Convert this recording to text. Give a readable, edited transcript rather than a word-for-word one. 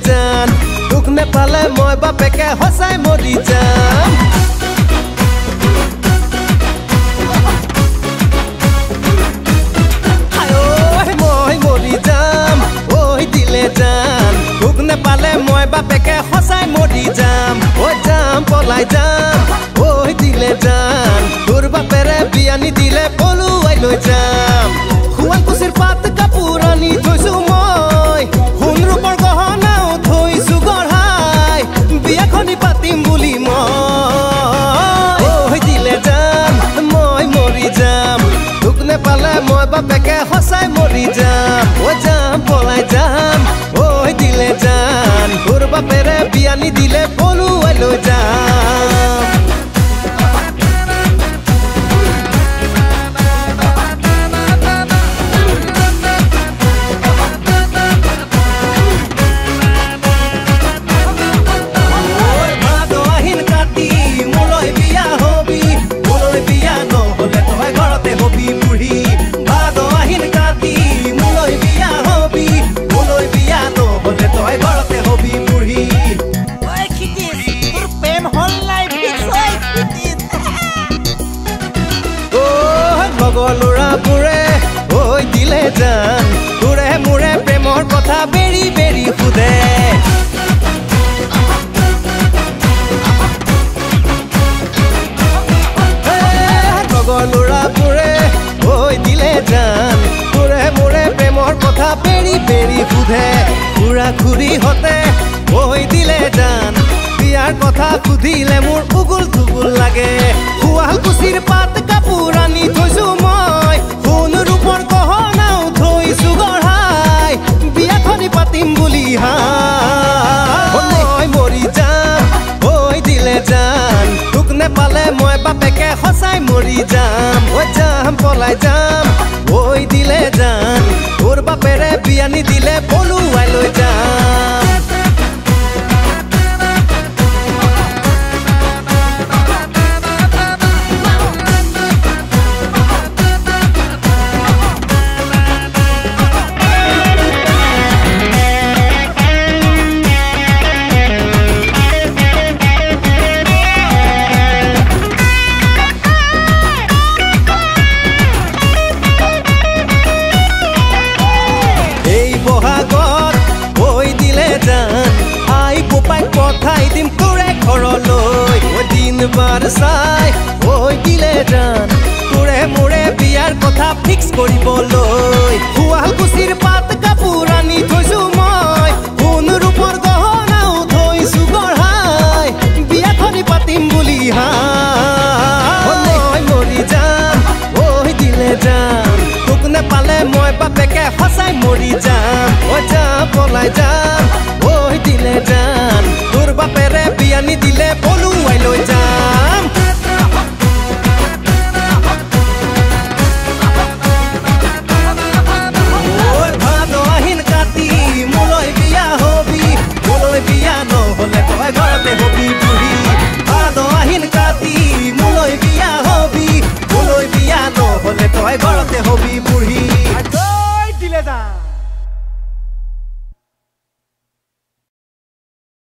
জান দুখ নেপালে মই বাপেকে হসাই মৰি যাম মই মৰি যাম ঐ দিলে জান দুখ নেপালে মই বাপেকে হসাই মৰি যাম ঐ যাম পলাই যাম ঐ দিলে জান তোৰ বাপেৰে বিয়া নিদিলে পলুৱাই লৈ যাম শুৱালকুছিৰ পাত কাপোৰ আনি থৈছো মই সোণ ৰূপৰ গহনাও থৈছো গঢ়াই বিয়াখনি পাতিম বুলি মই ঐ দিলে জান মই মৰি যাম দুখ নেপালে মই বাপেকে হসাই মৰি যাম ঐ যাম পলাই যাম ঐ দিলে জান তোৰ বাপেৰে বিয়া নিদিলে পলুৱাই লৈ যাম ল'ৰাবোৰে ঐ দিলে জান তোৰে মোৰে প্ৰেমৰ কথা বেৰি বেৰি সুধে লগৰ ল'ৰাবোৰে ঐ দিলে জান তোৰে মোৰে প্ৰেমৰ কথা বেৰি বেৰি সুধে খুৰা খুৰীহঁতে ঐ দিলে জান বিয়াৰ কথা সুধিলে মোৰ উগুল থুগুল লাগে শুৱালকুছিৰ পাত কাপোৰ আনি থৈছো মই সোণ ৰূপৰ গহনাও থৈছো গঢ়াই বিয়াখনি পাতিম বুলি মই মৰি যাম ঐ দিলে জান দুখ নেপালে মই বাপেকে সঁচাই মৰি যাম ঐ যাম পলাই যাম ঐ দিলে জান তোৰ বাপেৰে বিয়া নিদিলে পলুৱাই লৈ যাম বাৰ চাই ঐ দিলে জান তোৰে মোৰে বিয়াৰ কথা ফিক্স কৰিবলৈ শুৱালকুছিৰ